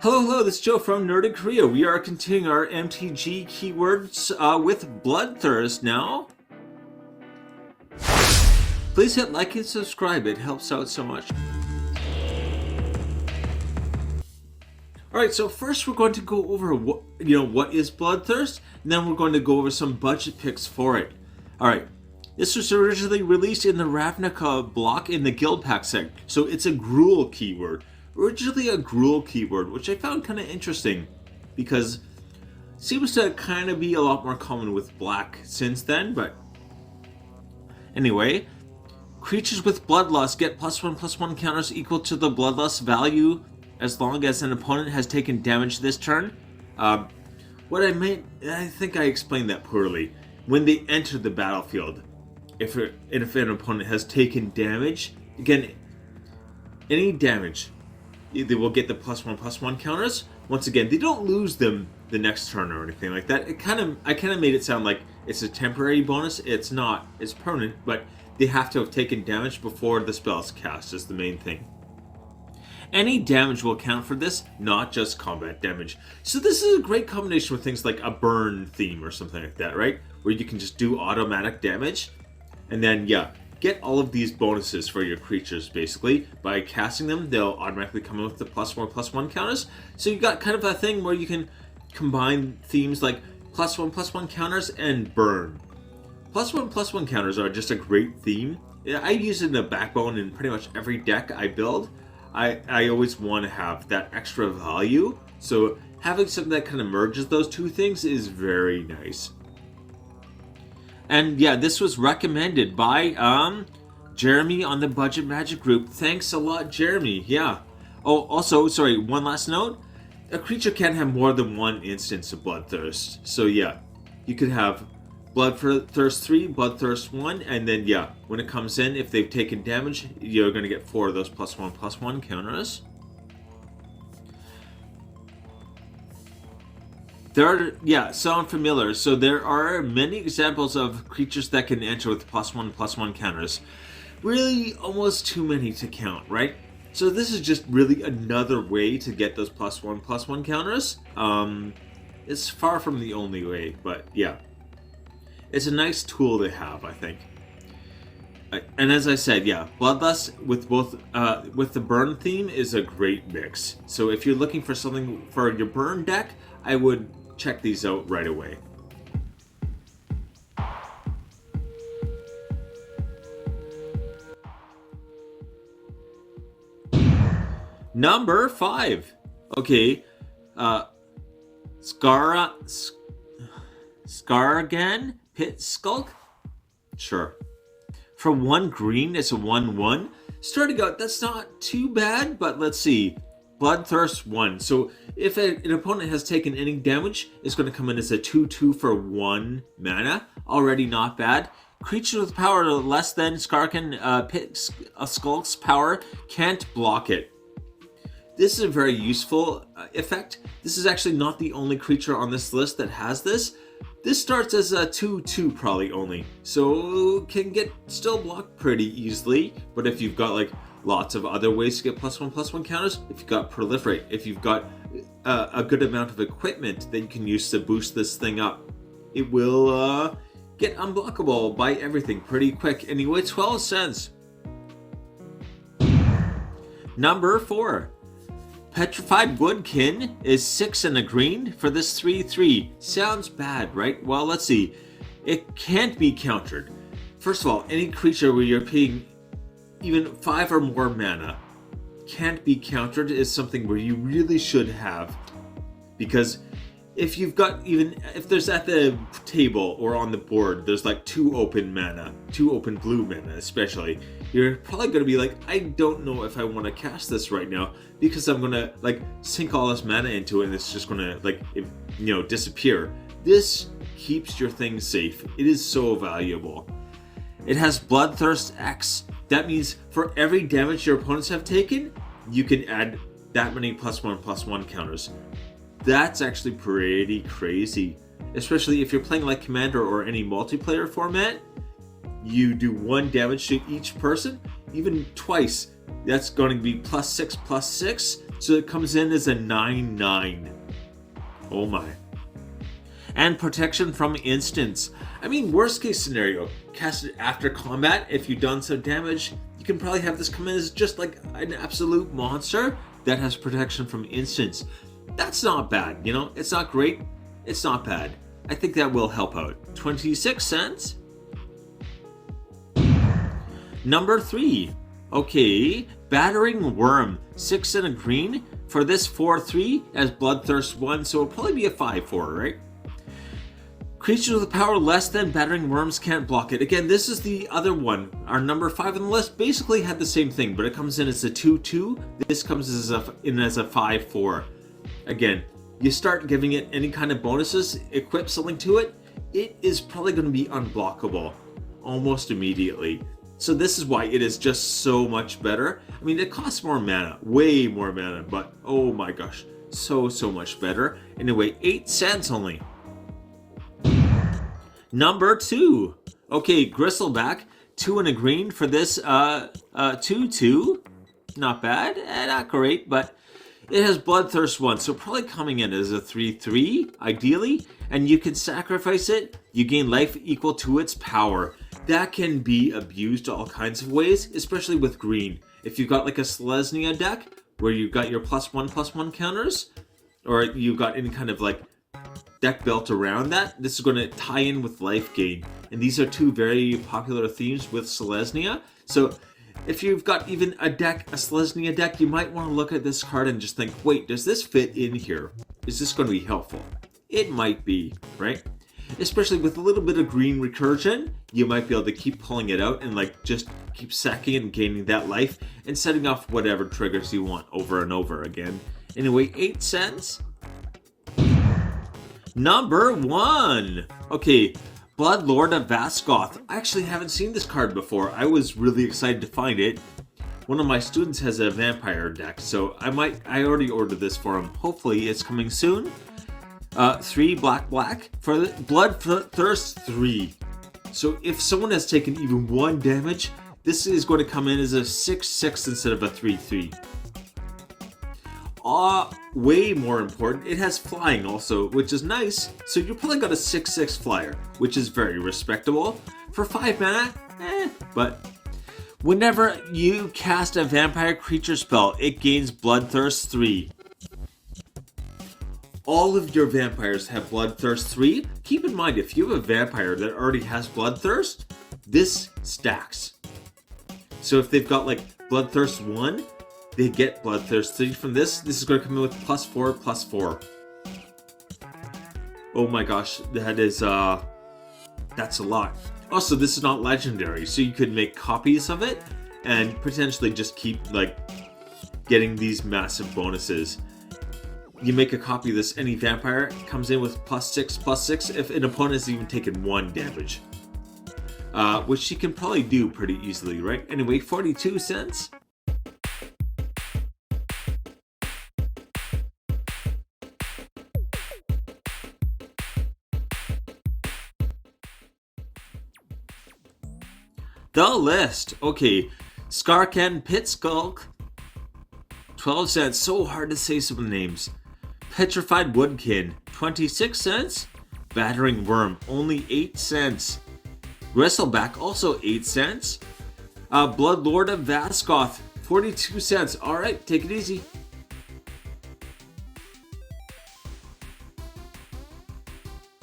Hello, this is Joe from Nerd in Korea. We are continuing our MTG keywords with Bloodthirst now. Please hit like and subscribe, it helps out so much. Alright, so first we're going to go over what is Bloodthirst, and then we're going to go over some budget picks for it. Alright, this was originally released in the Ravnica block in the guild pack set, so it's a Gruul keyword. Originally a Gruul keyword, which I found kind of interesting because it seems to kind of be a lot more common with black since then, but anyway, creatures with Bloodlust get +1/+1 counters equal to the Bloodlust value as long as an opponent has taken damage this turn. What I meant, I think I explained that poorly. When they enter the battlefield, if an opponent has taken damage, again, any damage, they will get the +1/+1 counters. Once again, they don't lose them the next turn or anything like that. I kind of made it sound like it's a temporary bonus. It's not. It's permanent, but they have to have taken damage before the spell is cast is the main thing. Any damage will count for this, not just combat damage. So this is a great combination with things like a burn theme or something like that, right? Where you can just do automatic damage, and then get all of these bonuses for your creatures, basically. By casting them, they'll automatically come in with the +1/+1 counters. So you've got kind of a thing where you can combine themes like +1/+1 counters and burn. +1/+1 counters are just a great theme. I use it in the backbone in pretty much every deck I build. I always want to have that extra value. So having something that kind of merges those two things is very nice. And yeah, this was recommended by Jeremy on the Budget Magic group. Thanks a lot, Jeremy. Yeah. Oh, also, sorry, one last note. A creature can't have more than one instance of Bloodthirst. So yeah, you could have Bloodthirst 3, Bloodthirst 1, and then when it comes in, if they've taken damage, you're going to get 4 of those +1/+1 counters. Sound familiar. So there are many examples of creatures that can enter with +1/+1 counters. Really, almost too many to count, right? So this is just really another way to get those +1/+1 counters. It's far from the only way, but yeah. It's a nice tool to have, I think. And as I said, Bloodlust with the burn theme is a great mix. So if you're looking for something for your burn deck, I would check these out right away. Number 5. Okay, Skargan Pit Skulk? Sure. For 1 green, it's a 1/1. Starting out, that's not too bad, but let's see. Bloodthirst 1. So if an opponent has taken any damage, it's going to come in as a 2/2 for 1 mana. Already not bad. Creatures with power less than Skargan Pit Skulk's power can't block it. This is a very useful effect. This is actually not the only creature on this list that has this. This starts as a 2/2 probably only, so can get still blocked pretty easily. But if you've got like lots of other ways to get +1/+1 counters, if you've got Proliferate, if you've got a good amount of equipment that you can use to boost this thing up, it will get unblockable by everything pretty quick. Anyway, 12 cents. Number 4. Petrified Woodkin is 6 and a green for this 3/3. Sounds bad, right? Well, let's see. It can't be countered. First of all, any creature where you're paying even 5 or more mana can't be countered is something where you really should have. Because if you've got if there's at the table or on the board, there's like 2 open mana, 2 open blue mana especially, you're probably going to be like, I don't know if I want to cast this right now because I'm going to like sink all this mana into it and it's just going to like, disappear. This keeps your thing safe. It is so valuable. It has Bloodthirst X. That means for every damage your opponents have taken, you can add that many +1/+1 counters. That's actually pretty crazy. Especially if you're playing like Commander or any multiplayer format. You do 1 damage to each person, even twice, that's going to be +6/+6. So it comes in as a 9/9. Oh my. And protection from instants. I mean, worst case scenario, cast it after combat. If you've done some damage, you can probably have this come in as just like an absolute monster that has protection from instants. That's not bad, you know? It's not great. It's not bad. I think that will help out. 26 cents. Number 3. Okay, Battering Worm. 6 and a green. For this 4/3 as Bloodthirst 1, so it'll probably be a 5/4, right? Creatures with power less than Battering Worms can't block it. Again, this is the other one. Our number 5 on the list basically had the same thing, but it comes in as a 2/2. This comes as a 5/4. Again, you start giving it any kind of bonuses, equip something to it, it is probably going to be unblockable almost immediately. So this is why it is just so much better. I mean, it costs more mana, way more mana, but oh my gosh, so much better. Anyway, 8 cents only. Number 2. Okay, Gristleback, 2 and a green for this 2/2. Not bad, not great, but it has Bloodthirst 1, so probably coming in as a 3/3, ideally. And you can sacrifice it, you gain life equal to its power. That can be abused all kinds of ways, especially with green. If you've got like a Selesnya deck, where you've got your +1/+1 counters, or you've got any kind of like deck built around that, this is going to tie in with life gain. And these are two very popular themes with Selesnya. So if you've got even a Selesnya deck, you might want to look at this card and just think, wait, does this fit in here? Is this going to be helpful? It might be, right? Especially with a little bit of green recursion, you might be able to keep pulling it out and like just keep sacking it and gaining that life and setting off whatever triggers you want over and over again. Anyway, 8 cents. Number 1. Okay, Bloodlord of Vaskoth. I actually haven't seen this card before. I was really excited to find it. One of my students has a vampire deck, so I already ordered this for him. Hopefully it's coming soon. 3 black for Bloodthirst 3. So if someone has taken even 1 damage, this is going to come in as a 6/6 instead of a 3/3. Way more important, it has flying also, which is nice. So you probably got a 6/6 flyer, which is very respectable. For 5 mana, but whenever you cast a vampire creature spell, it gains Bloodthirst 3. All of your vampires have Bloodthirst 3. Keep in mind, if you have a vampire that already has Bloodthirst, this stacks. So if they've got like Bloodthirst 1, they get Bloodthirst 3 from this. This is going to come in with +4/+4. Oh my gosh, that's a lot. Also, this is not legendary, so you could make copies of it and potentially just keep like getting these massive bonuses. You make a copy of this, any vampire comes in with +6/+6 if an opponent has even taken 1 damage. Which she can probably do pretty easily, right? Anyway, 42 cents. The list. Okay, Skarkan Pitskulk. 12 cents. So hard to say some names. Petrified Woodkin. 26 cents. Battering Worm. Only 8 cents. Gristleback. Also 8 cents. Bloodlord of Vaskoth. 42 cents. Alright, take it easy.